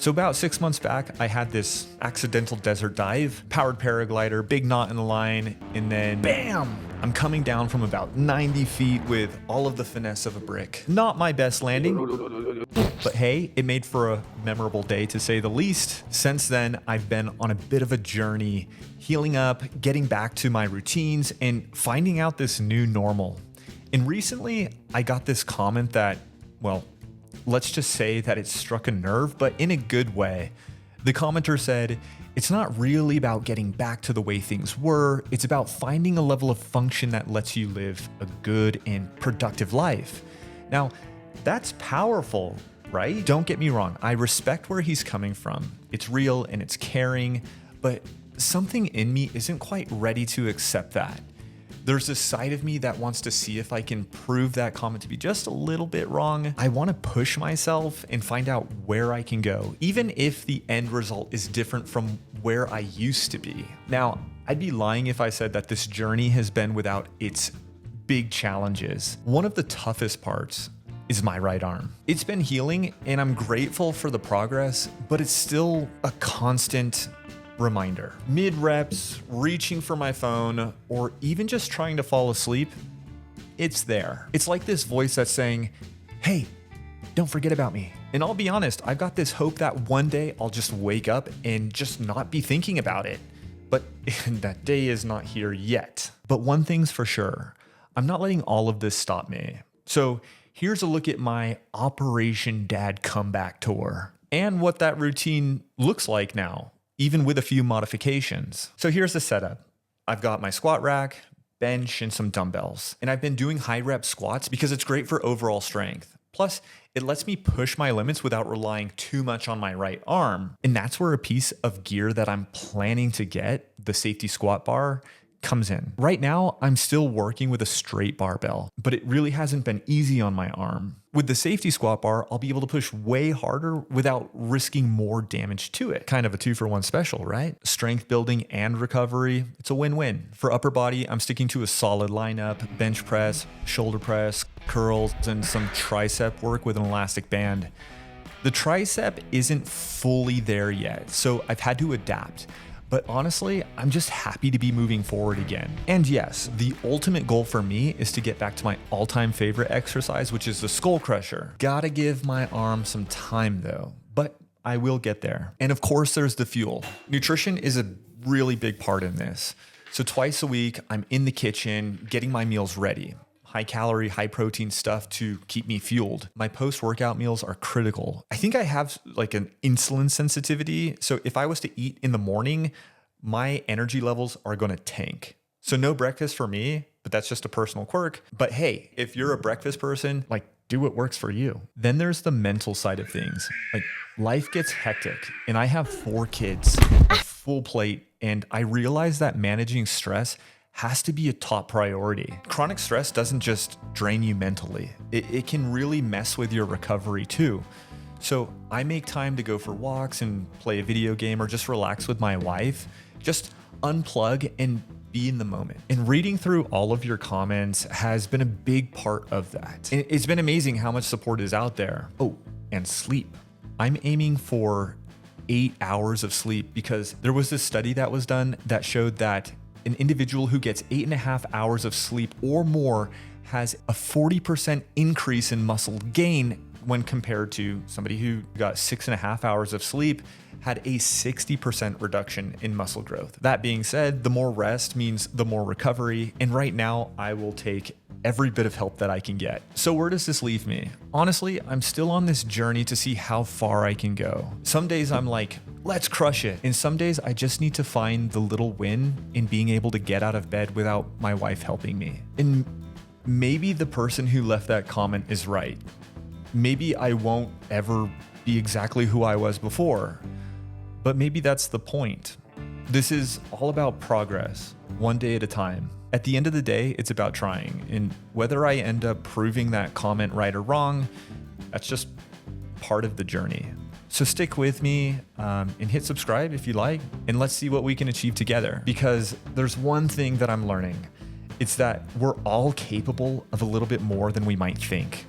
So about 6 months back, I had this accidental desert dive, powered paraglider, big knot in the line, and then bam! I'm coming down from about 90 feet with all of the finesse of a brick. Not my best landing, but hey, it made for a memorable day to say the least. Since then, I've been on a bit of a journey, healing up, getting back to my routines, and finding out this new normal. And recently, I got this comment that, well, let's just say that it struck a nerve, but in a good way. The commenter said, "It's not really about getting back to the way things were, it's about finding a level of function that lets you live a good and productive life." Now, that's powerful, right? Don't get me wrong, I respect where he's coming from. It's real and it's caring, but something in me isn't quite ready to accept that. There's this side of me that wants to see if I can prove that comment to be just a little bit wrong. I want to push myself and find out where I can go, even if the end result is different from where I used to be. Now, I'd be lying if I said that this journey has been without its big challenges. One of the toughest parts is my right arm. It's been healing and I'm grateful for the progress, but it's still a constant reminder. Mid reps, reaching for my phone, or even just trying to fall asleep, it's there. It's like this voice that's saying, "Hey, don't forget about me." And I'll be honest, I've got this hope that one day I'll just wake up and just not be thinking about it. But that day is not here yet. But one thing's for sure, I'm not letting all of this stop me. So here's a look at my Operation Dad Comeback Tour and what that routine looks like now, even with a few modifications. So here's the setup. I've got my squat rack, bench, and some dumbbells. And I've been doing high rep squats because it's great for overall strength. Plus, it lets me push my limits without relying too much on my right arm. And that's where a piece of gear that I'm planning to get, the safety squat bar, comes in. Right now, I'm still working with a straight barbell, but it really hasn't been easy on my arm. With the safety squat bar, I'll be able to push way harder without risking more damage to it. Kind of a 2-for-1 special, right? Strength building and recovery, it's a win-win. For upper body, I'm sticking to a solid lineup, bench press, shoulder press, curls, and some tricep work with an elastic band. The tricep isn't fully there yet, so I've had to adapt. But honestly, I'm just happy to be moving forward again. And yes, the ultimate goal for me is to get back to my all-time favorite exercise, which is the skull crusher. Gotta give my arm some time though, but I will get there. And of course, there's the fuel. Nutrition is a really big part in this. So twice a week, I'm in the kitchen getting my meals ready. High calorie, high protein stuff to keep me fueled. My post-workout meals are critical. I think I have like an insulin sensitivity. So if I was to eat in the morning, my energy levels are gonna tank. So no breakfast for me, but that's just a personal quirk. But hey, if you're a breakfast person, like do what works for you. Then there's the mental side of things. Like life gets hectic and I have 4 kids, a full plate, and I realize that managing stress has to be a top priority. Chronic stress doesn't just drain you mentally. It can really mess with your recovery too. So I make time to go for walks and play a video game or just relax with my wife. Just unplug and be in the moment. And reading through all of your comments has been a big part of that. And it's been amazing how much support is out there. Oh, and sleep. I'm aiming for 8 hours of sleep because there was this study that was done that showed that an individual who gets 8.5 hours of sleep or more has a 40% increase in muscle gain when compared to somebody who got 6.5 hours of sleep had a 60% reduction in muscle growth. That being said, the more rest means the more recovery. And right now I will take every bit of help that I can get. So where does this leave me? Honestly, I'm still on this journey to see how far I can go. Some days I'm like, let's crush it. And some days I just need to find the little win in being able to get out of bed without my wife helping me. And maybe the person who left that comment is right. Maybe I won't ever be exactly who I was before, but maybe that's the point. This is all about progress, one day at a time. At the end of the day, it's about trying, and whether I end up proving that comment right or wrong, that's just part of the journey. So stick with me and hit subscribe if you like, and let's see what we can achieve together. Because there's one thing that I'm learning. It's that we're all capable of a little bit more than we might think.